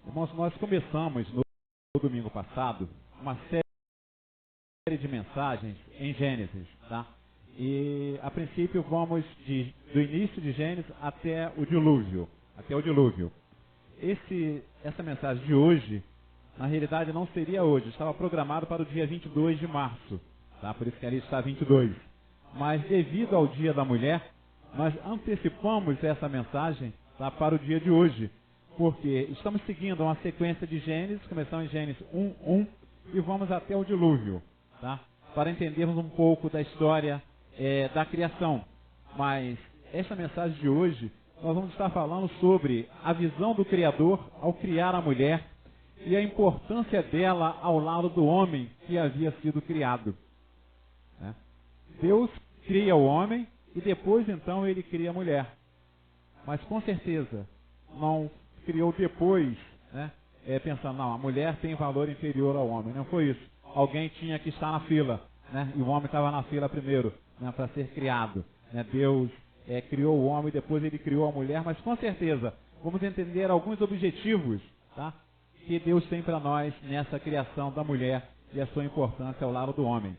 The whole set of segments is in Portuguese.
Irmãos, nós começamos no domingo passado uma série de mensagens em Gênesis, tá? E a princípio vamos do início de Gênesis até o dilúvio, Essa mensagem de hoje, na realidade não seria hoje, estava programado para o dia 22 de março, tá? Por isso que ali está 22. Mas devido ao Dia da Mulher, nós antecipamos essa mensagem, tá, para o dia de hoje, porque estamos seguindo uma sequência de Gênesis, começamos em Gênesis 1:1 e vamos até o dilúvio, tá? Para entendermos um pouco da história da criação. Mas esta mensagem de hoje, nós vamos estar falando sobre a visão do Criador ao criar a mulher e a importância dela ao lado do homem que havia sido criado, né? Deus cria o homem e depois então ele cria a mulher. Mas com certeza não criou depois, né? Pensando, não, a mulher tem valor inferior ao homem. Não foi isso. Alguém tinha que estar na fila, né? E o homem estava na fila primeiro, né? Para ser criado, né? Deus criou o homem e depois ele criou a mulher. Mas com certeza vamos entender alguns objetivos, tá? Que Deus tem para nós nessa criação da mulher e a sua importância ao lado do homem.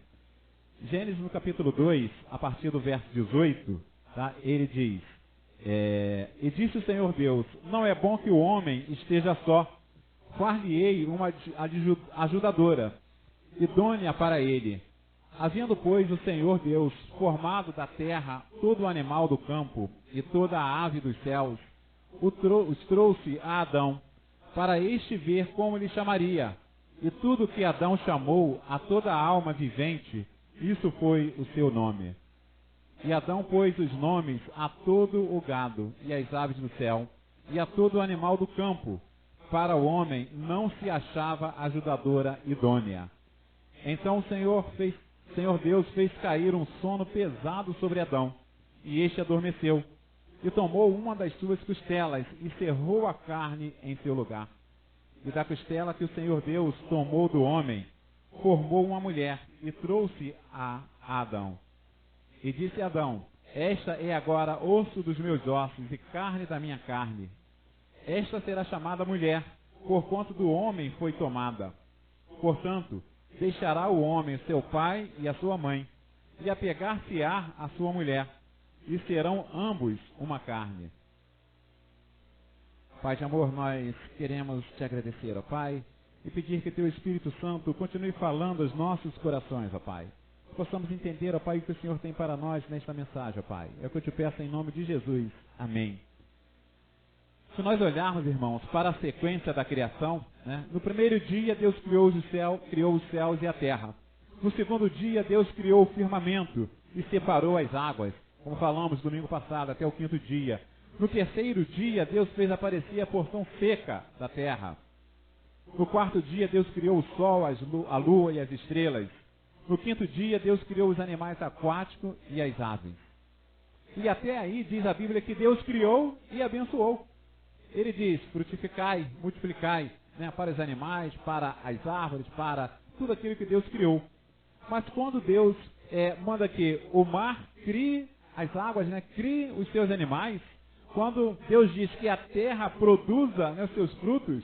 Gênesis no capítulo 2, a partir do verso 18, tá? Ele diz: E disse o Senhor Deus, não é bom que o homem esteja só, far-lhe-ei uma ajudadora, idônea para ele. Havendo, pois, o Senhor Deus formado da terra todo o animal do campo e toda a ave dos céus, os trouxe a Adão, para este ver como lhe chamaria. E tudo que Adão chamou a toda a alma vivente, isso foi o seu nome. E Adão pôs os nomes a todo o gado e as aves do céu, e a todo o animal do campo. Para o homem não se achava ajudadora idônea. Então o Senhor Deus fez cair um sono pesado sobre Adão, e este adormeceu, e tomou uma das suas costelas, e cerrou a carne em seu lugar. E da costela que o Senhor Deus tomou do homem, formou uma mulher, e trouxe a Adão. E disse Adão, esta é agora osso dos meus ossos e carne da minha carne. Esta será chamada mulher, porquanto do homem foi tomada. Portanto, deixará o homem seu pai e a sua mãe, e apegar-se-á à sua mulher, e serão ambos uma carne. Pai de amor, nós queremos te agradecer, ó Pai, e pedir que teu Espírito Santo continue falando aos nossos corações, ó Pai. Possamos entender, ó Pai, o que o Senhor tem para nós nesta mensagem, ó Pai. É o que eu te peço em nome de Jesus. Amém. Se nós olharmos, irmãos, para a sequência da criação, né? No primeiro dia, Deus criou os céus e a terra. No segundo dia, Deus criou o firmamento e separou as águas, como falamos domingo passado, até o quinto dia. No terceiro dia, Deus fez aparecer a porção seca da terra. No quarto dia, Deus criou o sol, a lua e as estrelas. No quinto dia, Deus criou os animais aquáticos e as aves. E até aí diz a Bíblia que Deus criou e abençoou. Ele diz, frutificai, multiplicai, né, para os animais, para as árvores, para tudo aquilo que Deus criou. Mas quando Deus manda que o mar crie as águas, né, crie os seus animais, quando Deus diz que a terra produza, né, os seus frutos,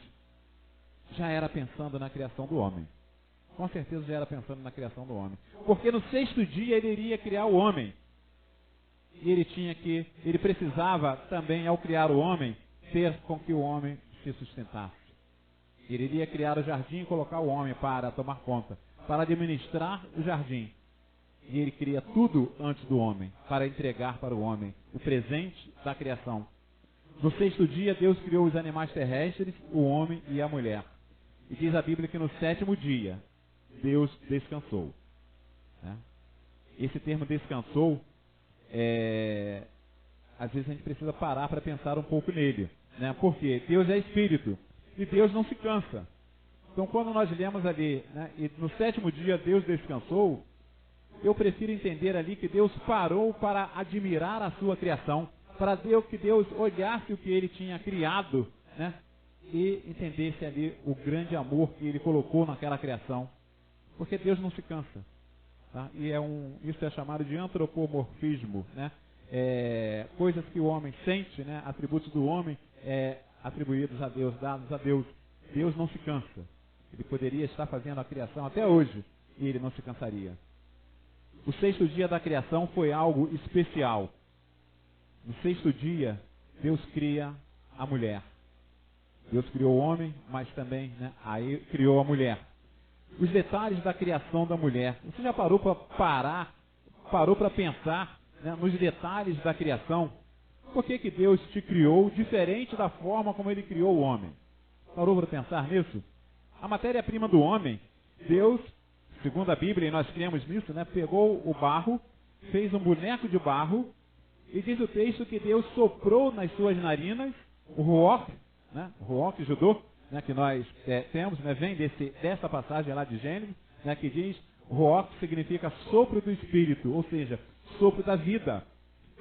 já era pensando na criação do homem. Com certeza já era pensando na criação do homem. Porque no sexto dia ele iria criar o homem. E ele precisava também, ao criar o homem, ter com que o homem se sustentasse. Ele iria criar o jardim e colocar o homem para tomar conta, para administrar o jardim. E ele cria tudo antes do homem, para entregar para o homem o presente da criação. No sexto dia, Deus criou os animais terrestres, o homem e a mulher. E diz a Bíblia que no sétimo dia, Deus descansou, né? Esse termo descansou, às vezes a gente precisa parar para pensar um pouco nele, né? Porque Deus é Espírito e Deus não se cansa. Então quando nós lemos ali, né, e no sétimo dia Deus descansou, eu prefiro entender ali que Deus parou para admirar a sua criação, para que Deus olhasse o que ele tinha criado, né, e entendesse ali o grande amor que ele colocou naquela criação. Porque Deus não se cansa, tá? E isso é chamado de antropomorfismo, né? Coisas que o homem sente, né? Atributos do homem atribuídos a Deus, dados a Deus. Deus não se cansa. Ele poderia estar fazendo a criação até hoje e ele não se cansaria. O sexto dia da criação foi algo especial. No sexto dia, Deus cria a mulher. Deus criou o homem, mas também, aí criou a mulher. Os detalhes da criação da mulher. Você já parou para pensar, nos detalhes da criação? Por que Deus te criou diferente da forma como Ele criou o homem? Parou para pensar nisso? A matéria-prima do homem, Deus, segundo a Bíblia, e nós cremos nisso, pegou o barro, fez um boneco de barro, e diz o texto que Deus soprou nas suas narinas, o ruach, o ruach judô, que nós temos, vem dessa passagem lá de Gênesis, que diz, ruach significa sopro do Espírito, ou seja, sopro da vida.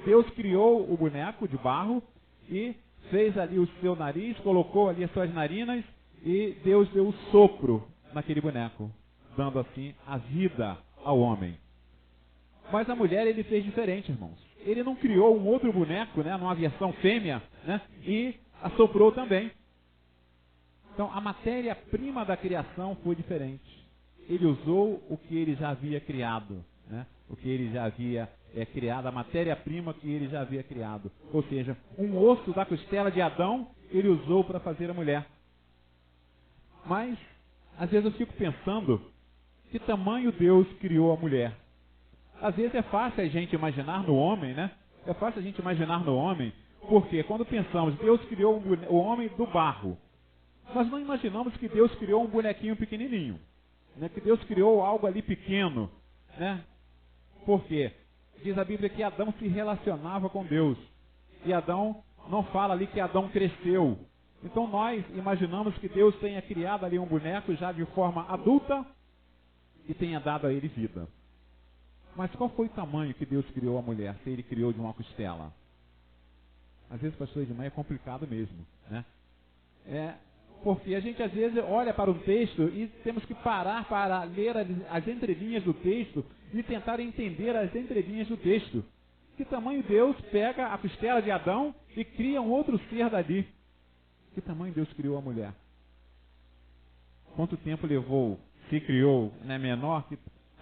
Deus criou o boneco de barro e fez ali o seu nariz, colocou ali as suas narinas e Deus deu o sopro naquele boneco, dando assim a vida ao homem. Mas a mulher ele fez diferente, irmãos. Ele não criou um outro boneco, numa versão fêmea, e assoprou também. Então a matéria-prima da criação foi diferente. Ele usou o que ele já havia criado, o que ele já havia criado, a matéria-prima que ele já havia criado. Ou seja, um osso da costela de Adão, ele usou para fazer a mulher. Mas, às vezes eu fico pensando, que tamanho Deus criou a mulher? Às vezes é fácil a gente imaginar no homem, É fácil a gente imaginar no homem, porque quando pensamos, Deus criou o homem do barro, nós não imaginamos que Deus criou um bonequinho pequenininho, que Deus criou algo ali pequeno, Por quê? Diz a Bíblia que Adão se relacionava com Deus. E Adão, não fala ali que Adão cresceu. Então nós imaginamos que Deus tenha criado ali um boneco já de forma adulta e tenha dado a ele vida. Mas qual foi o tamanho que Deus criou a mulher, se ele criou de uma costela? Às vezes, pastor Edmar, é complicado mesmo, porque a gente às vezes olha para o texto e temos que parar para ler as entrelinhas do texto e tentar entender as entrelinhas do texto. Que tamanho Deus pega a costela de Adão e cria um outro ser dali? Que tamanho Deus criou a mulher? Quanto tempo levou? Se criou, menor,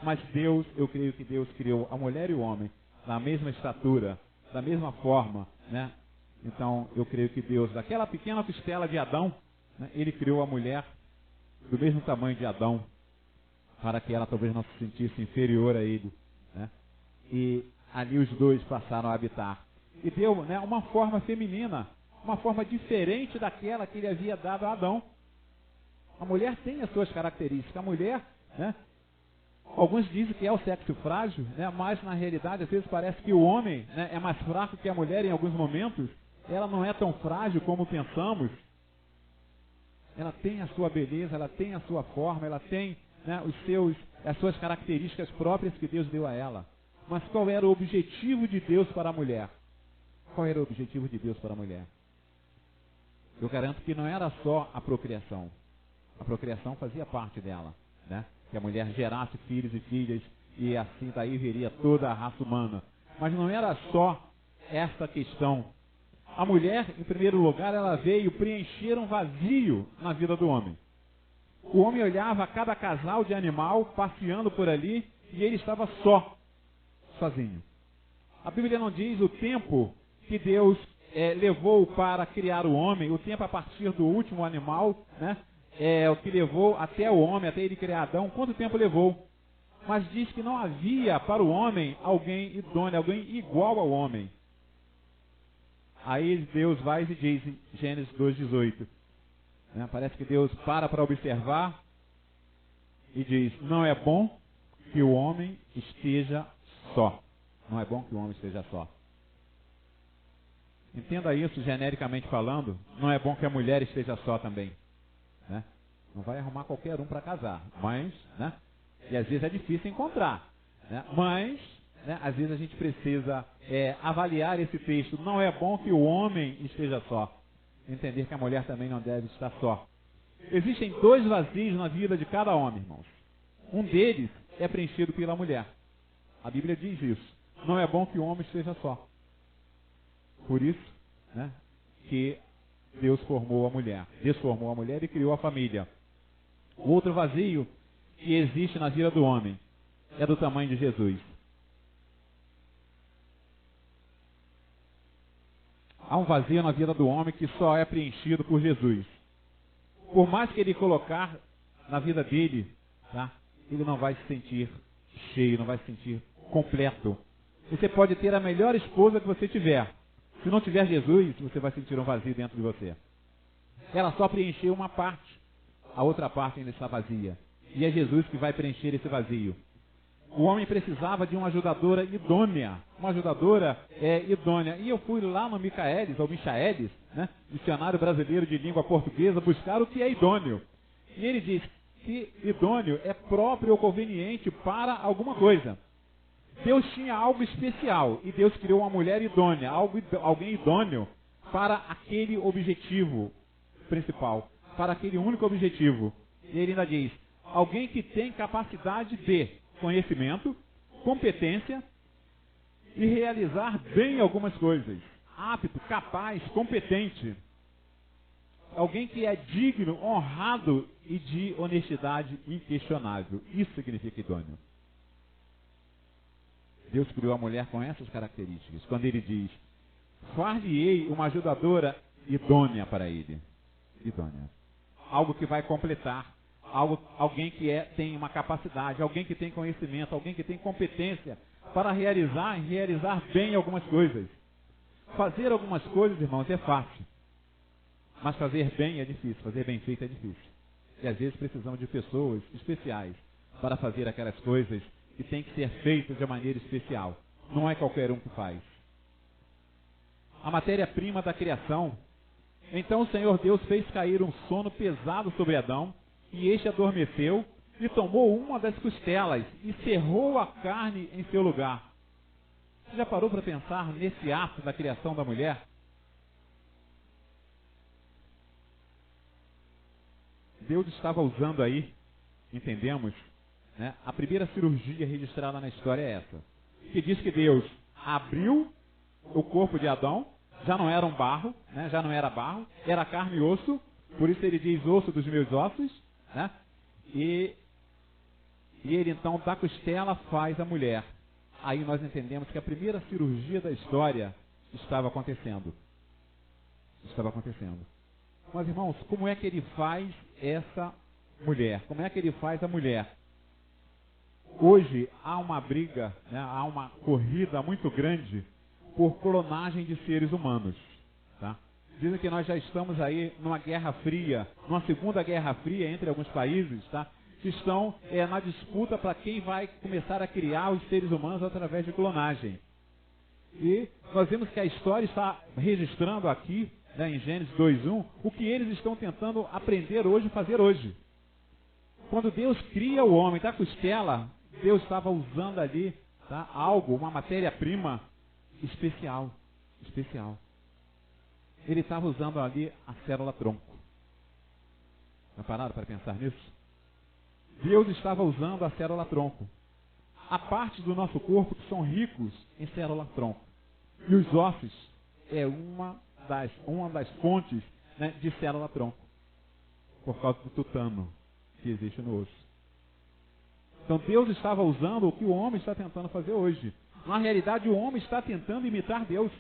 mas Deus, eu creio que Deus criou a mulher e o homem na mesma estatura, da mesma forma, Então, eu creio que Deus, daquela pequena costela de Adão, ele criou a mulher do mesmo tamanho de Adão, para que ela talvez não se sentisse inferior a ele, E ali os dois passaram a habitar. E deu, uma forma feminina, uma forma diferente daquela que ele havia dado a Adão. A mulher tem as suas características. A mulher, alguns dizem que é o sexo frágil, mas na realidade às vezes parece que o homem é mais fraco que a mulher em alguns momentos. Ela não é tão frágil como pensamos. Ela tem a sua beleza, ela tem a sua forma, ela tem as suas características próprias que Deus deu a ela. Mas qual era o objetivo de Deus para a mulher? Qual era o objetivo de Deus para a mulher? Eu garanto que não era só a procriação. A procriação fazia parte dela, Que a mulher gerasse filhos e filhas e assim daí viria toda a raça humana. Mas não era só essa questão. A mulher, em primeiro lugar, ela veio preencher um vazio na vida do homem. O homem olhava cada casal de animal passeando por ali e ele estava sozinho. A Bíblia não diz o tempo que Deus levou para criar o homem, o tempo a partir do último animal, o que levou até o homem, até ele criar Adão, quanto tempo levou? Mas diz que não havia para o homem alguém idôneo, alguém igual ao homem. Aí Deus vai e diz em Gênesis 2,18. Parece que Deus para observar e diz, não é bom que o homem esteja só. Não é bom que o homem esteja só. Entenda isso genericamente falando, não é bom que a mulher esteja só também. Não vai arrumar qualquer um para casar, mas, e às vezes é difícil encontrar, mas, às vezes a gente precisa avaliar esse texto. Não é bom que o homem esteja só. Entender que a mulher também não deve estar só. Existem dois vazios na vida de cada homem, irmãos. Um deles é preenchido pela mulher. A Bíblia diz isso. Não é bom que o homem esteja só. Por isso, que Deus formou a mulher. Deus formou a mulher e criou a família. O outro vazio que existe na vida do homem é do tamanho de Jesus. Há um vazio na vida do homem que só é preenchido por Jesus. Por mais que ele colocar na vida dele, tá? Ele não vai se sentir cheio, não vai se sentir completo. Você pode ter a melhor esposa que você tiver. Se não tiver Jesus, você vai sentir um vazio dentro de você. Ela só preencheu uma parte. A outra parte ainda está vazia. E é Jesus que vai preencher esse vazio. O homem precisava de uma ajudadora idônea. Uma ajudadora idônea. E eu fui lá no Michaelis, ou Michaelis, né, Dicionário Brasileiro de Língua Portuguesa, buscar o que é idôneo. E ele diz que idôneo é próprio ou conveniente para alguma coisa. Deus tinha algo especial e Deus criou uma mulher idônea, alguém idôneo para aquele objetivo principal, para aquele único objetivo. E ele ainda diz, alguém que tem capacidade de conhecimento, competência e realizar bem algumas coisas. Apto, capaz, competente. Alguém que é digno, honrado e de honestidade inquestionável. Isso significa idôneo. Deus criou a mulher com essas características. Quando ele diz, far-lhe-ei uma ajudadora idônea para ele. Idônea. Algo que vai completar. Alguém que tem uma capacidade, alguém que tem conhecimento, alguém que tem competência para realizar bem algumas coisas. Fazer algumas coisas, irmãos, é fácil. Mas fazer bem é difícil, fazer bem feito é difícil. E às vezes precisamos de pessoas especiais para fazer aquelas coisas que têm que ser feitas de maneira especial. Não é qualquer um que faz. A matéria-prima da criação. Então o Senhor Deus fez cair um sono pesado sobre Adão, e este adormeceu, e tomou uma das costelas, e cerrou a carne em seu lugar. Você já parou para pensar nesse ato da criação da mulher? Deus estava usando aí, entendemos, né, a primeira cirurgia registrada na história é essa. Que diz que Deus abriu o corpo de Adão, já não era um barro, né, já não era barro, era carne e osso, por isso ele diz osso dos meus ossos, né, e ele então da costela faz a mulher. Aí nós entendemos que a primeira cirurgia da história estava acontecendo. Estava acontecendo. Mas irmãos, como é que ele faz essa mulher? Como é que ele faz a mulher? Hoje há uma briga, né, há uma corrida muito grande por clonagem de seres humanos. Tá? Dizem que nós já estamos aí numa guerra fria, numa segunda guerra fria entre alguns países, tá? Que estão na disputa para quem vai começar a criar os seres humanos através de clonagem. E nós vemos que a história está registrando aqui, né, em Gênesis 2:1, o que eles estão tentando aprender hoje, fazer hoje. Quando Deus cria o homem da costela, Deus estava usando ali, tá, algo, uma matéria-prima especial. Especial. Ele estava usando ali a célula-tronco. Já pararam para pensar nisso? Deus estava usando a célula-tronco. Há partes do nosso corpo que são ricos em célula-tronco. E os ossos é uma das fontes, né, de célula-tronco. Por causa do tutano que existe no osso. Então Deus estava usando o que o homem está tentando fazer hoje. Na realidade, o homem está tentando imitar Deus.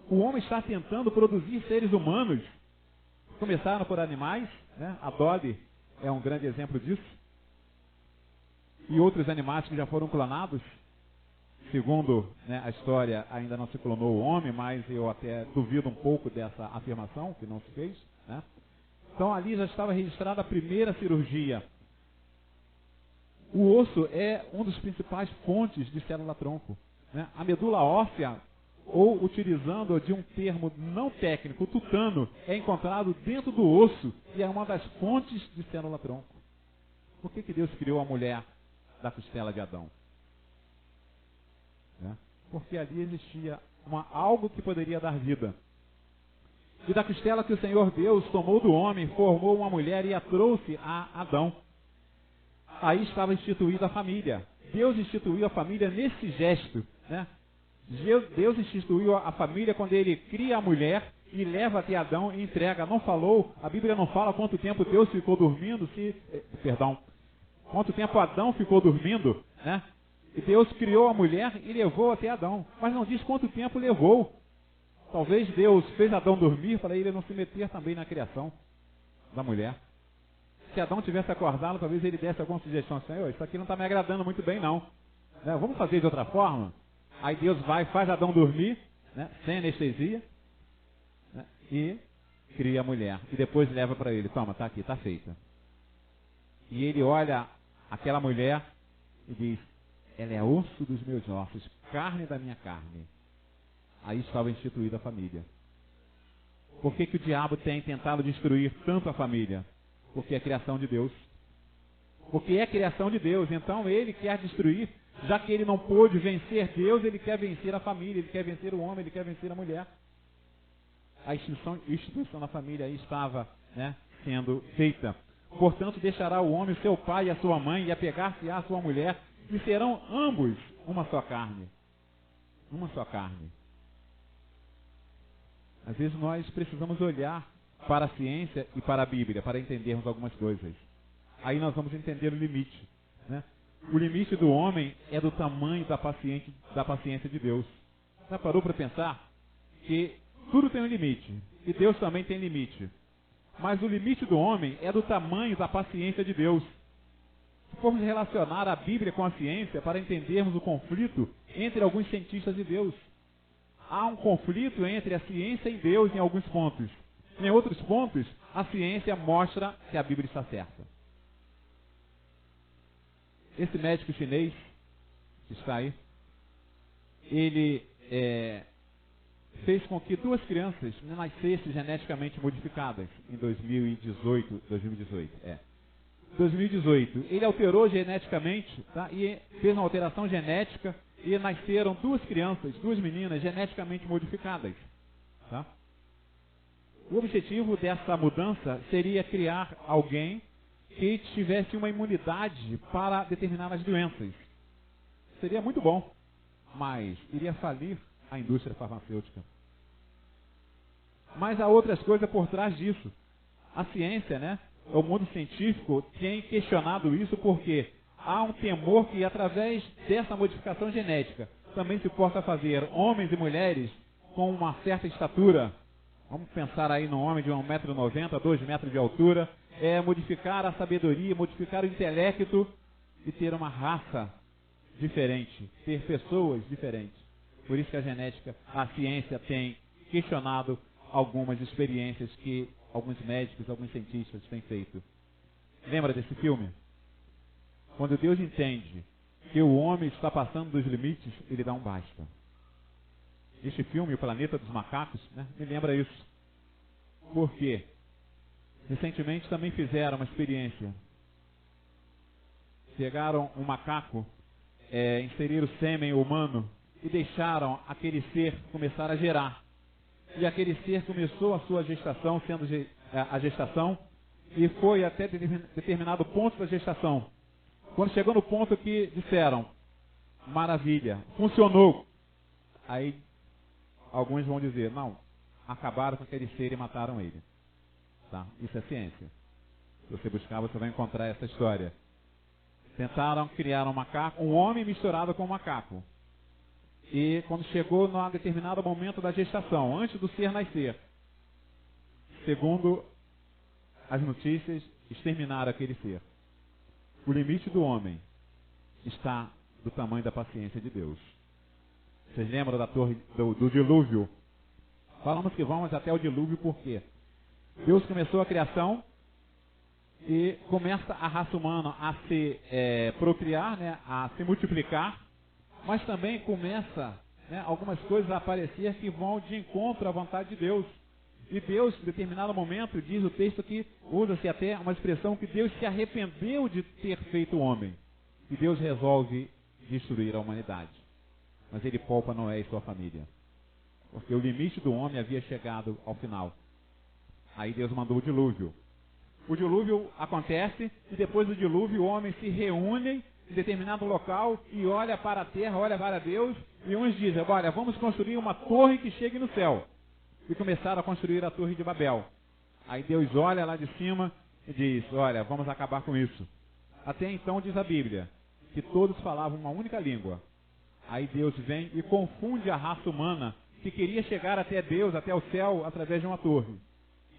O homem está tentando produzir seres humanos. Começaram por animais, né? A Dolly é um grande exemplo disso. E outros animais que já foram clonados. Segundo, né, a história, ainda não se clonou o homem, mas eu até duvido um pouco dessa afirmação, que não se fez. Né? Então ali já estava registrada a primeira cirurgia. O osso é um dos principais fontes de célula-tronco. Né? A medula óssea, ou utilizando de um termo não técnico, o tutano, é encontrado dentro do osso e é uma das fontes de célula-tronco. Por que Deus criou a mulher da costela de Adão? Né? Porque ali existia algo que poderia dar vida. E da costela que o Senhor Deus tomou do homem, formou uma mulher e a trouxe a Adão. Aí estava instituída a família. Deus instituiu a família nesse gesto. Né? Deus instituiu a família quando ele cria a mulher e leva até Adão e entrega. Não falou, a Bíblia não fala quanto tempo Deus ficou dormindo, quanto tempo Adão ficou dormindo, né? E Deus criou a mulher e levou até Adão. Mas não diz quanto tempo levou. Talvez Deus fez Adão dormir para ele não se meter também na criação da mulher. Se Adão tivesse acordado, talvez ele desse alguma sugestão. Senhor, isso aqui não está me agradando muito bem, não. Né? Vamos fazer de outra forma? Aí Deus vai, faz Adão dormir, né? Sem anestesia, né? E cria a mulher. E depois leva para ele. Toma, está aqui, está feita. E ele olha aquela mulher e diz, ela é osso dos meus ossos, carne da minha carne. Aí estava instituída a família. Por que o diabo tem tentado destruir tanto a família? Porque é criação de Deus. Porque é criação de Deus. Então ele quer destruir, já que ele não pôde vencer Deus, ele quer vencer a família, ele quer vencer o homem, ele quer vencer a mulher. A instituição da família aí estava, né, sendo feita. Portanto, deixará o homem seu pai e a sua mãe e apegar-se à sua mulher, e serão ambos uma só carne. Uma só carne. Às vezes nós precisamos olhar para a ciência e para a Bíblia para entendermos algumas coisas. Aí nós vamos entender o limite, né? O limite do homem é do tamanho da paciência de Deus. Já parou para pensar que tudo tem um limite e Deus também tem limite. Mas o limite do homem é do tamanho da paciência de Deus. Se formos relacionar a Bíblia com a ciência para entendermos o conflito entre alguns cientistas e Deus, há um conflito entre a ciência e Deus em alguns pontos. Em outros pontos, a ciência mostra que a Bíblia está certa. Esse médico chinês, que está aí, ele fez com que 2 crianças nascessem geneticamente modificadas em 2018. Ele alterou geneticamente, tá? E fez uma alteração genética e nasceram 2 crianças, 2 meninas geneticamente modificadas. Tá? O objetivo dessa mudança seria criar alguém que tivesse uma imunidade para determinadas doenças. Seria muito bom, mas iria falir a indústria farmacêutica. Mas há outras coisas por trás disso. A ciência, né? O mundo científico tem questionado isso porque há um temor que através dessa modificação genética também se possa fazer homens e mulheres com uma certa estatura. Vamos pensar aí num homem de 1,90 m, 2 metros de altura, modificar a sabedoria, modificar o intelecto e ter uma raça diferente, ter pessoas diferentes. Por isso que a ciência tem questionado algumas experiências que alguns médicos, alguns cientistas têm feito. Lembra desse filme? Quando Deus entende que o homem está passando dos limites, ele dá um basta. Este filme, O Planeta dos Macacos, né, me lembra isso. Por quê? Recentemente também fizeram uma experiência. Pegaram um macaco, inseriram sêmen humano e deixaram aquele ser começar a gerar. E aquele ser começou a sua gestação, sendo a gestação, e foi até determinado ponto da gestação. Quando chegou no ponto que disseram, maravilha, funcionou. Aí alguns vão dizer, não, acabaram com aquele ser e mataram ele. Tá? Isso é ciência. Se você buscar, você vai encontrar essa história. Tentaram criar um macaco, um homem misturado com um macaco. E quando chegou num determinado momento da gestação, antes do ser nascer, segundo as notícias, exterminaram aquele ser. O limite do homem está do tamanho da paciência de Deus. Vocês lembram da torre do dilúvio? Falamos que vamos até o dilúvio por quê? Deus começou a criação e começa a raça humana a se procriar, né, a se multiplicar, mas também começa, né, algumas coisas a aparecer que vão de encontro à vontade de Deus. E Deus, em determinado momento, diz o texto que usa-se até uma expressão que Deus se arrependeu de ter feito o homem. E Deus resolve destruir a humanidade. Mas ele poupa Noé e sua família. Porque o limite do homem havia chegado ao final. Aí Deus mandou o dilúvio. O dilúvio acontece e depois do dilúvio o homem se reúne em determinado local e olha para a terra, olha para Deus, e uns dizem, olha, vamos construir uma torre que chegue no céu. E e começaram a construir a Torre de Babel. Aí Deus olha lá de cima e diz, olha, vamos acabar com isso. Até então diz a Bíblia, que todos falavam uma única língua. Aí Deus vem e confunde a raça humana que queria chegar até Deus, até o céu, através de uma torre.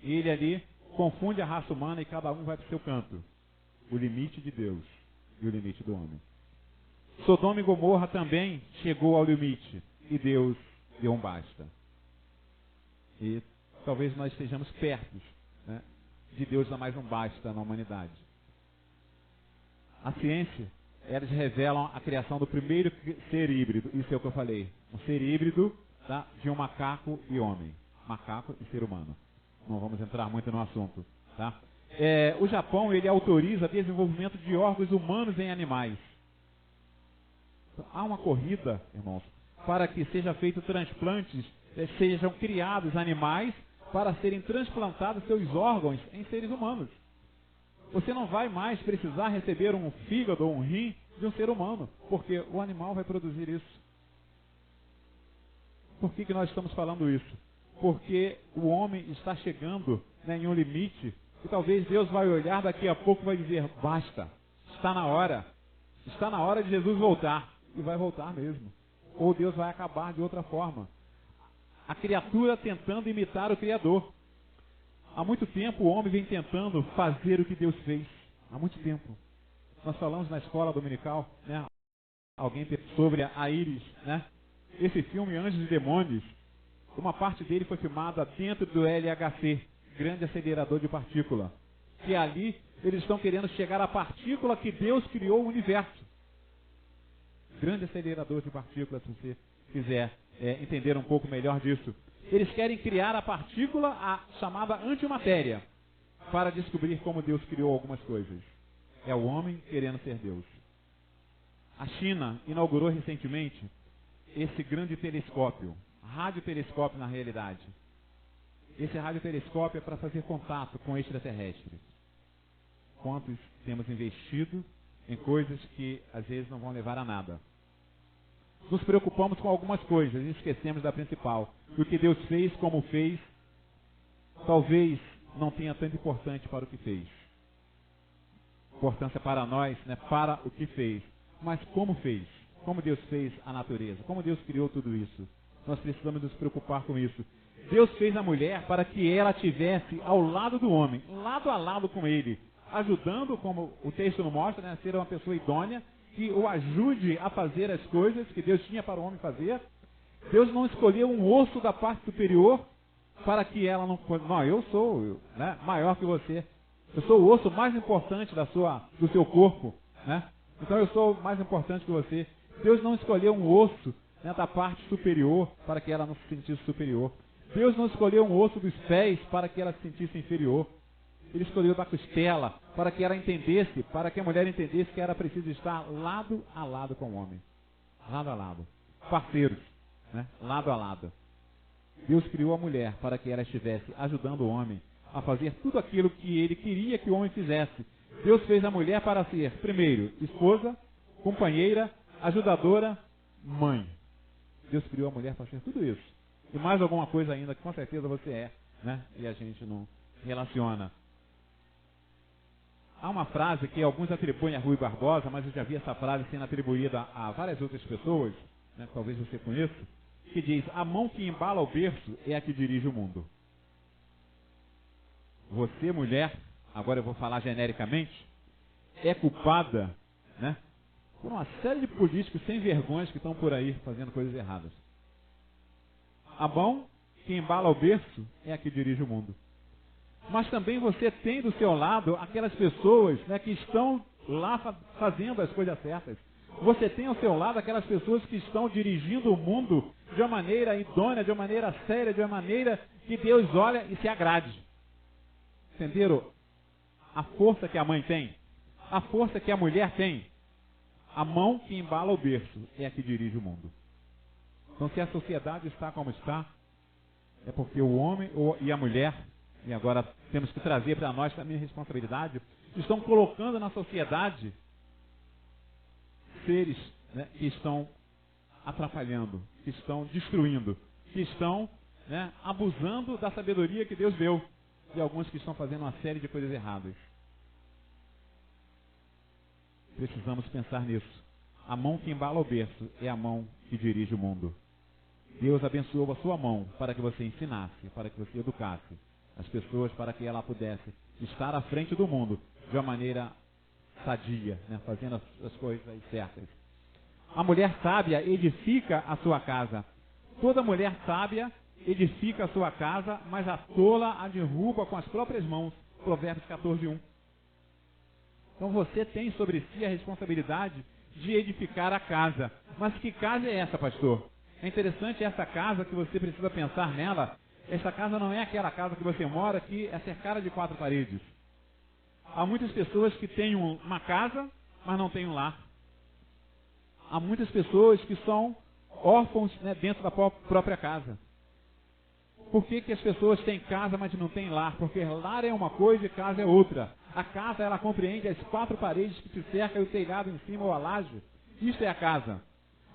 E ele ali confunde a raça humana e cada um vai para o seu canto. O limite de Deus e o limite do homem. Sodoma e Gomorra também chegou ao limite e Deus deu um basta. E talvez nós estejamos perto, né, de Deus dar mais um basta na humanidade. A ciência, elas revelam a criação do primeiro ser híbrido, isso é o que eu falei. Um ser híbrido, tá, de um macaco e homem. Macaco e ser humano. Não vamos entrar muito no assunto. Tá? O Japão, ele autoriza desenvolvimento de órgãos humanos em animais. Há uma corrida, irmãos, para que sejam feitos transplantes, sejam criados animais para serem transplantados seus órgãos em seres humanos. Você não vai mais precisar receber um fígado ou um rim de um ser humano, porque o animal vai produzir isso. Por que nós estamos falando isso? Porque o homem está chegando, né, em um limite, e talvez Deus vai olhar daqui a pouco e vai dizer, basta, está na hora de Jesus voltar, e vai voltar mesmo. Ou Deus vai acabar de outra forma. A criatura tentando imitar o Criador. Há muito tempo o homem vem tentando fazer o que Deus fez. Há muito tempo. Nós falamos na escola dominical, né, alguém sobre a Íris, né? Esse filme Anjos e Demônios, uma parte dele foi filmada dentro do LHC, grande acelerador de partícula. Que ali eles estão querendo chegar à partícula que Deus criou o universo. Grande acelerador de partículas, se você quiser entender um pouco melhor disso. Eles querem criar a partícula, a chamada antimatéria, para descobrir como Deus criou algumas coisas. É o homem querendo ser Deus. A China inaugurou recentemente esse grande telescópio, radiotelescópio na realidade. Esse radiotelescópio é para fazer contato com extraterrestres. Quantos temos investido em coisas que às vezes não vão levar a nada. Nos preocupamos com algumas coisas e esquecemos da principal. O que Deus fez, como fez, talvez não tenha tanta importância para o que fez. Importância para nós, né, para o que fez. Mas como fez? Como Deus fez a natureza? Como Deus criou tudo isso? Nós precisamos nos preocupar com isso. Deus fez a mulher para que ela estivesse ao lado do homem, lado a lado com ele, ajudando, como o texto não mostra, né, a ser uma pessoa idônea, que o ajude a fazer as coisas que Deus tinha para o homem fazer. Deus não escolheu um osso da parte superior para que ela não... Não, eu sou, né, maior que você. Eu sou o osso mais importante do seu corpo, né? Então eu sou mais importante que você. Deus não escolheu um osso, né, da parte superior para que ela não se sentisse superior. Deus não escolheu um osso dos pés para que ela se sentisse inferior. Ele escolheu da costela para que ela entendesse, para que a mulher entendesse que era preciso estar lado a lado com o homem. Lado a lado. Parceiros, né? Lado a lado. Deus criou a mulher para que ela estivesse ajudando o homem a fazer tudo aquilo que ele queria que o homem fizesse. Deus fez a mulher para ser, primeiro, esposa, companheira, ajudadora, mãe. Deus criou a mulher para ser tudo isso. E mais alguma coisa ainda que com certeza você é, né? E a gente não relaciona. Há uma frase que alguns atribuem a Rui Barbosa, mas eu já vi essa frase sendo atribuída a várias outras pessoas, né, talvez você conheça, que diz, a mão que embala o berço é a que dirige o mundo. Você, mulher, agora eu vou falar genericamente, é culpada, né, por uma série de políticos sem vergonhas que estão por aí fazendo coisas erradas. A mão que embala o berço é a que dirige o mundo. Mas também você tem do seu lado aquelas pessoas, né, que estão lá fazendo as coisas certas. Você tem ao seu lado aquelas pessoas que estão dirigindo o mundo de uma maneira idônea, de uma maneira séria, de uma maneira que Deus olha e se agrade. Entenderam? A força que a mãe tem, a força que a mulher tem, a mão que embala o berço é a que dirige o mundo. Então, se a sociedade está como está, é porque o homem e a mulher, e agora temos que trazer para nós também a responsabilidade, estão colocando na sociedade seres, né, que estão atrapalhando, que estão destruindo, que estão, né, abusando da sabedoria que Deus deu, e alguns que estão fazendo uma série de coisas erradas. Precisamos pensar nisso. A mão que embala o berço é a mão que dirige o mundo. Deus abençoou a sua mão para que você ensinasse, para que você educasse as pessoas, para que ela pudesse estar à frente do mundo de uma maneira sadia, né, fazendo as coisas certas. A mulher sábia edifica a sua casa. Toda mulher sábia edifica a sua casa, mas a tola a derruba com as próprias mãos. Provérbios 14:1. Então você tem sobre si a responsabilidade de edificar a casa. Mas que casa é essa, pastor? É interessante essa casa que você precisa pensar nela. Essa casa não é aquela casa que você mora que é cercada de 4 paredes. Há muitas pessoas que têm uma casa, mas não têm um lar. Há muitas pessoas que são órfãos, né, dentro da própria casa. Por que as pessoas têm casa, mas não têm lar? Porque lar é uma coisa e casa é outra. A casa, ela compreende as 4 paredes que te cercam e o telhado em cima ou a laje. Isso é a casa.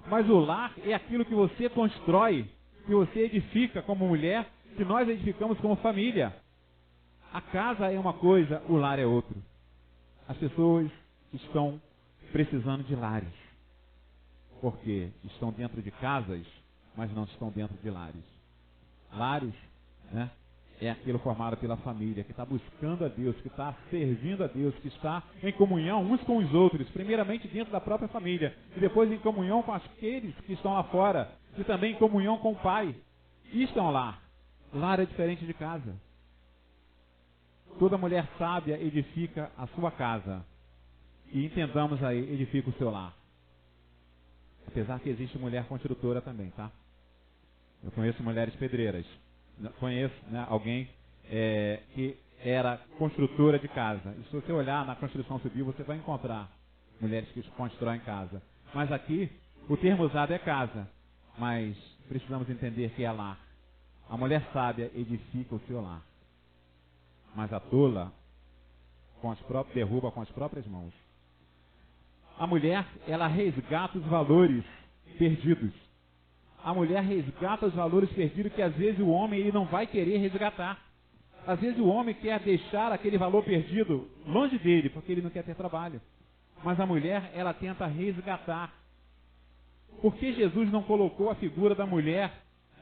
Mas o lar é aquilo que você constrói, que você edifica como mulher, que nós edificamos como família. A casa é uma coisa, o lar é outro. As pessoas estão precisando de lares. Porque estão dentro de casas, mas não estão dentro de lares. Lares, né, é aquilo formado pela família, que está buscando a Deus, que está servindo a Deus, que está em comunhão uns com os outros, primeiramente dentro da própria família, e depois em comunhão com aqueles que estão lá fora, e também em comunhão com o Pai. Isto é um lar. Lar é diferente de casa. Toda mulher sábia edifica a sua casa. E entendamos aí, edifica o seu lar. Apesar que existe mulher construtora também, tá? Eu conheço mulheres pedreiras. Conheço, né, alguém que era construtora de casa. E se você olhar na construção civil, você vai encontrar mulheres que constroem casa. Mas aqui, o termo usado é casa. Mas precisamos entender que é lar. A mulher sábia edifica o seu lar. Mas a tola derruba com as próprias mãos. A mulher, ela resgata os valores perdidos. A mulher resgata os valores perdidos que às vezes o homem ele não vai querer resgatar. Às vezes o homem quer deixar aquele valor perdido longe dele, porque ele não quer ter trabalho. Mas a mulher, ela tenta resgatar. Por que Jesus não colocou a figura da mulher,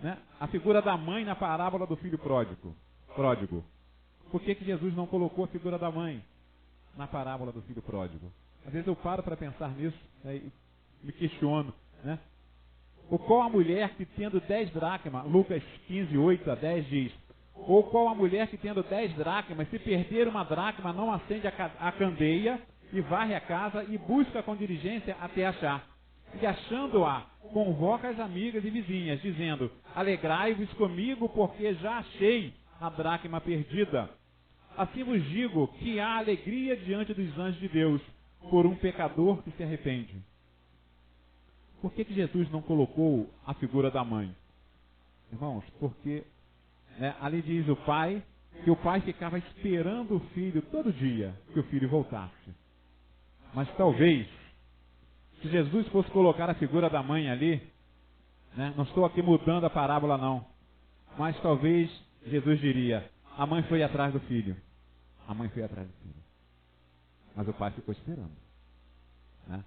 né, a figura da mãe na parábola do filho pródigo? Por que Jesus não colocou a figura da mãe na parábola do filho pródigo? Às vezes eu paro para pensar nisso, né, e me questiono, né? Ou qual a mulher que tendo 10 dracmas, Lucas 15:8-10 diz, ou qual a mulher que tendo 10 dracmas, se perder uma dracma, não acende a candeia e varre a casa e busca com diligência até achar. E achando-a, convoca as amigas e vizinhas, dizendo, alegrai-vos comigo, porque já achei a dracma perdida. Assim vos digo que há alegria diante dos anjos de Deus por um pecador que se arrepende. Por que Jesus não colocou a figura da mãe? Irmãos, porque ali diz o pai, que o pai ficava esperando o filho todo dia, que o filho voltasse. Mas talvez, se Jesus fosse colocar a figura da mãe ali, né, não estou aqui mudando a parábola não, mas talvez Jesus diria, a mãe foi atrás do filho. A mãe foi atrás do filho. Mas o pai ficou esperando. Né?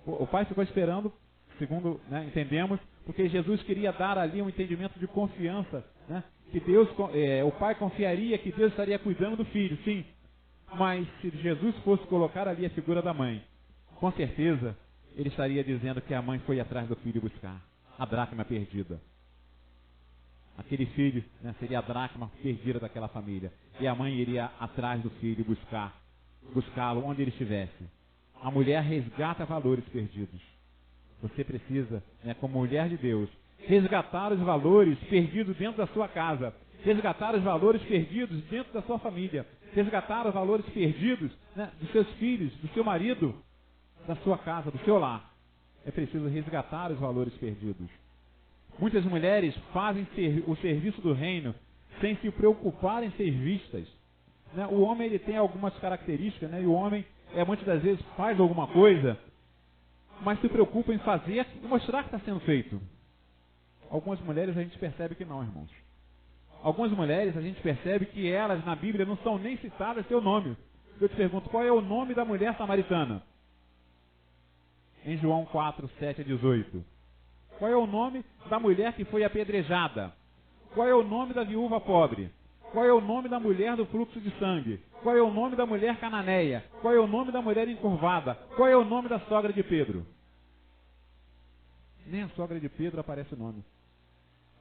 O pai ficou esperando, segundo, né, entendemos, porque Jesus queria dar ali um entendimento de confiança, né, que Deus, o pai confiaria que Deus estaria cuidando do filho, sim. Mas se Jesus fosse colocar ali a figura da mãe, com certeza ele estaria dizendo que a mãe foi atrás do filho buscar a dracma perdida. Aquele filho, né, seria a dracma perdida daquela família. E a mãe iria atrás do filho buscá-lo onde ele estivesse. A mulher resgata valores perdidos. Você precisa, né, como mulher de Deus, resgatar os valores perdidos dentro da sua casa. Resgatar os valores perdidos dentro da sua família. Resgatar os valores perdidos, né, dos seus filhos, do seu marido, da sua casa, do seu lar. É preciso resgatar os valores perdidos. Muitas mulheres fazem o serviço do reino sem se preocupar em ser vistas. Né? O homem ele tem algumas características, né? E o homem muitas das vezes faz alguma coisa, mas se preocupa em fazer e mostrar que está sendo feito. Algumas mulheres a gente percebe que não, irmãos. Algumas mulheres, a gente percebe que elas na Bíblia não são nem citadas seu nome. Eu te pergunto, qual é o nome da mulher samaritana? Em João 4, 7 a 18. Qual é o nome da mulher que foi apedrejada? Qual é o nome da viúva pobre? Qual é o nome da mulher do fluxo de sangue? Qual é o nome da mulher cananeia? Qual é o nome da mulher encurvada? Qual é o nome da sogra de Pedro? Nem a sogra de Pedro aparece o nome.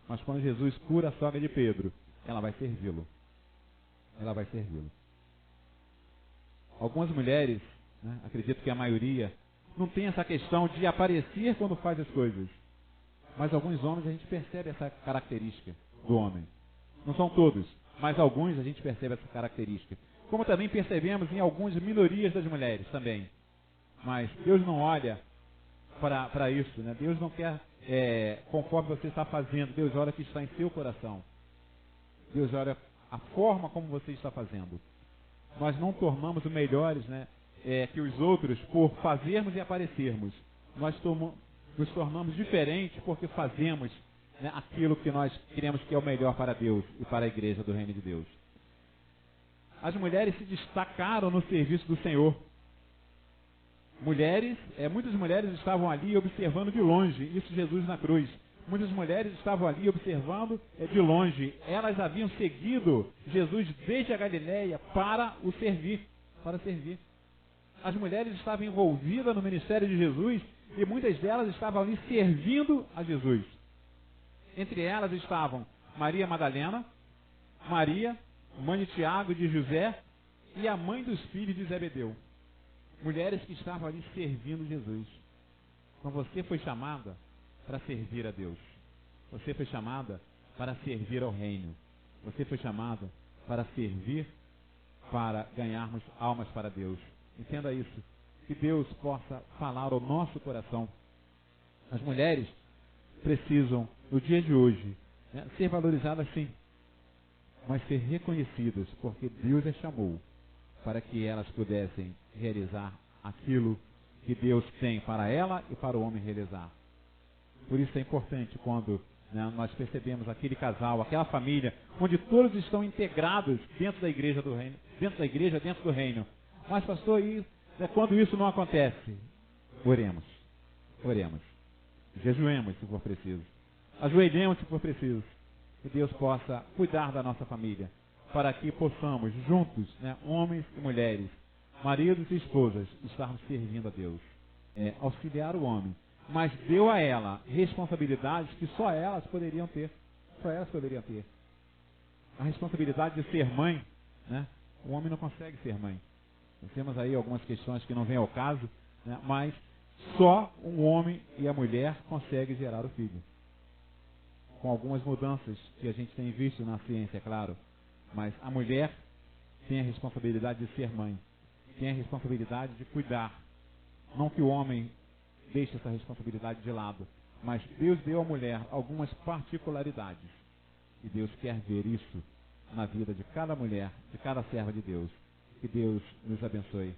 Mas quando Jesus cura a sogra de Pedro, ela vai servi-lo. Ela vai servi-lo. Algumas mulheres, né, acredito que a maioria, não tem essa questão de aparecer quando faz as coisas. Mas alguns homens a gente percebe essa característica do homem. Não são todos, mas alguns a gente percebe essa característica. Como também percebemos em algumas minorias das mulheres também. Mas Deus não olha para isso, né? Deus não quer conforme você está fazendo. Deus olha o que está em seu coração. Deus olha a forma como você está fazendo. Nós não tornamos melhores, né, que os outros por fazermos e aparecermos. Nós nos tornamos diferentes porque fazemos, né, aquilo que nós queremos que é o melhor para Deus e para a igreja do Reino de Deus. As mulheres se destacaram no serviço do Senhor. Muitas mulheres estavam ali observando de longe, isso Jesus na cruz. Muitas mulheres estavam ali observando de longe. Elas haviam seguido Jesus desde a Galileia para o servir, para servir. As mulheres estavam envolvidas no ministério de Jesus e muitas delas estavam ali servindo a Jesus. Entre elas estavam Maria Madalena, Maria, mãe de Tiago e de José, e a mãe dos filhos de Zebedeu. Mulheres que estavam ali servindo Jesus. Então você foi chamada para servir a Deus. Você foi chamada para servir ao reino. Você foi chamada para servir, para ganharmos almas para Deus. Entenda isso. Que Deus possa falar ao nosso coração. As mulheres precisam, no dia de hoje, né, ser valorizadas sim, mas ser reconhecidas, porque Deus as chamou para que elas pudessem realizar aquilo que Deus tem para ela e para o homem realizar. Por isso é importante quando, né, nós percebemos aquele casal, aquela família, onde todos estão integrados dentro da igreja do reino, dentro do reino. Mas pastor, quando isso não acontece, oremos, jejuemos se for preciso, ajoelhemos se for preciso, que Deus possa cuidar da nossa família, para que possamos juntos, né, homens e mulheres, maridos e esposas, estarmos servindo a Deus, auxiliar o homem, mas deu a ela responsabilidades que só elas poderiam ter. A responsabilidade de ser mãe, né? O homem não consegue ser mãe. Nós temos aí algumas questões que não vêm ao caso, né? Mas só um homem e a mulher conseguem gerar o filho. Com algumas mudanças que a gente tem visto na ciência, é claro. Mas a mulher tem a responsabilidade de ser mãe. Tem a responsabilidade de cuidar. Não que o homem deixe essa responsabilidade de lado. Mas Deus deu à mulher algumas particularidades. E Deus quer ver isso na vida de cada mulher, de cada serva de Deus. Que Deus nos abençoe.